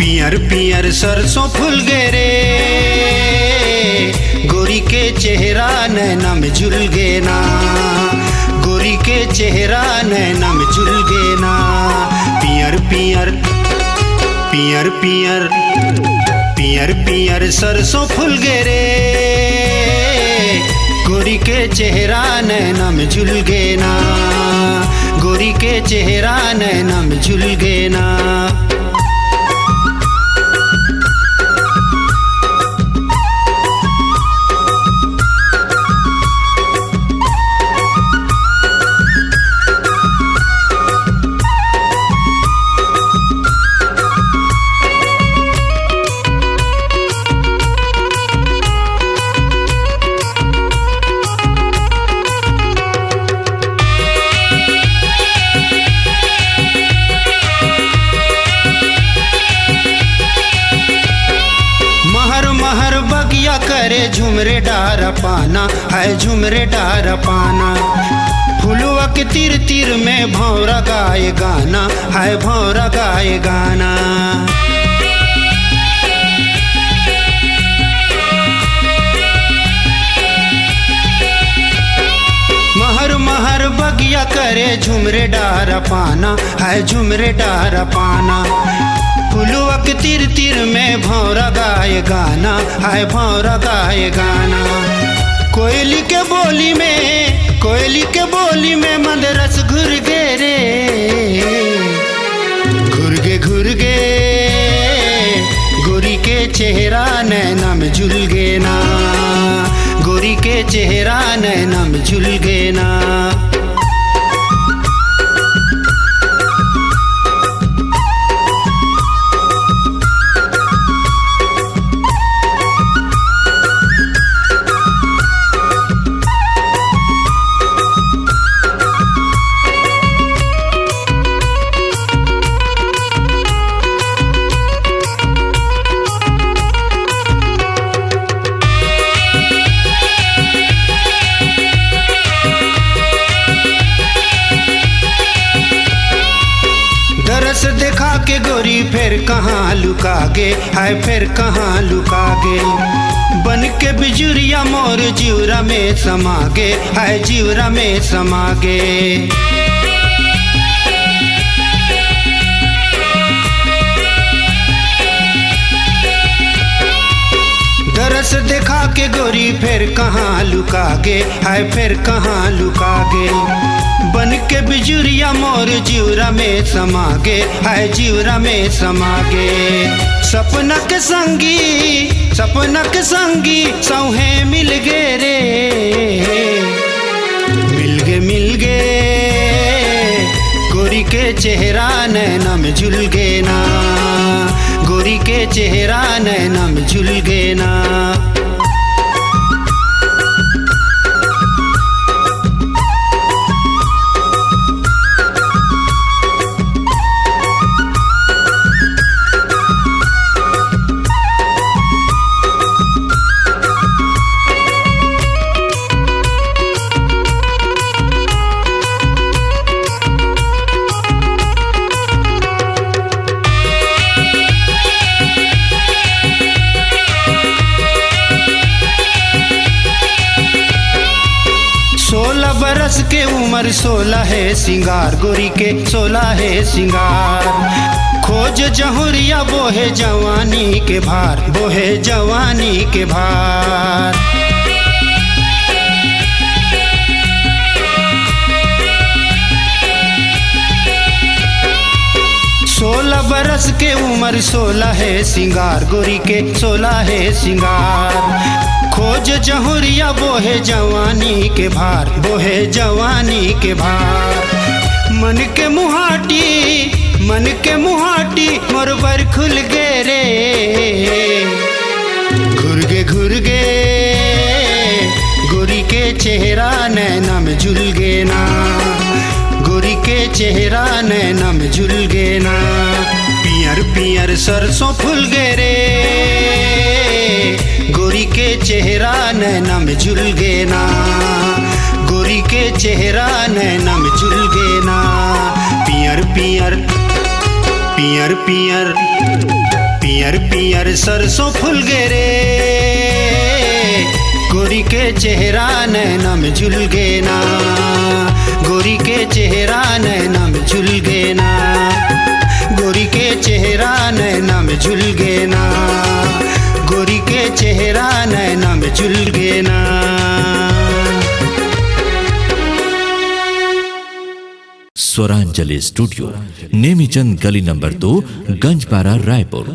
पियर पियर सरसों फूल गे रे, गोरी के चेहरा नैना में झुल गे ना, गोरी के चेहरा नैना में झुल गे ना। पियर पियर पियर पियर पियर पियर सरसों फूल गे रे, गोरी के चेहरा नैना में झुल गे ना, गोरी के चेहरा नैना में झुल गे ना। बगिया करे झुमरे डार पाना है, झुमरे डार पाना। फुलवा के तीर तीर में भौरा गाए गाना है, भौरा गाए गाना। महर महर बगिया करे झुमरे डार पाना है, झुमरे डार पाना। फुलवा के तीर तीर में भौरा गाए गाना है, भौरा गाए गाना। कोयली के बोली में, कोयली के बोली में मदरस घुर गे रे, घुर गे गोरी के चेहरा नैना में झुल गे ना, गोरी के चेहरा नैना में झुल गे ना। दरस देखा के गोरी फिर कहाँ लुका गे है, फिर कहाँ लुका गे। बन के बिजुरिया मोर जीवरा में समा गे है, जीवरा में समा गे। दरस देखा के गोरी फिर कहाँ लुका गे है, फिर कहाँ लुका गे। बन के बिजुरिया मोर जीवरा में समा गे है, जीवरा में समा गे। सपना के संगी, सपना के संगी सौहे मिल गे रे, मिल गे गोरी के चेहरा नैना में झुल गे ना, गोरी के चेहरा नैना में झुल गे ना। बरस के उम्र 16 है सिंगार, गोरी के 16 है सिंगार। खोज जहुरिया बोहे जवानी के भार, बोहे जवानी के भार। 16 बरस के उम्र 16 है सिंगार, गोरी के 16 है सिंगार। खोज जहुरिया बोहे जवानी के भार, बोहे जवानी के भार। मन के मुहाटी, मन के मुहाटी मोर बर खुल गे रे, घुर गे गोरी के चेहरा नैना में झुल गे ना, गोरी के चेहरा नैना में झुल गे ना। पियर पियर सरसों फूल गे रे, गोरी के चेहरा नैना में झुल गे ना, गोरी के चेहरा नैना में झुल गे ना। पियर पियर पियर पियर पियर पियर सरसों फूल गे रे, गोरी के चेहरा नैना में झुल गे ना, गोरी के चेहरा नैना में झुल गे ना, गोरी के चेहरा नैना में झुल गे ना, गोरी के चेहरा नैना में झुल गे ना। स्वरांजलि स्टूडियो, नेमीचंद गली नंबर 2, गंजपारा, रायपुर।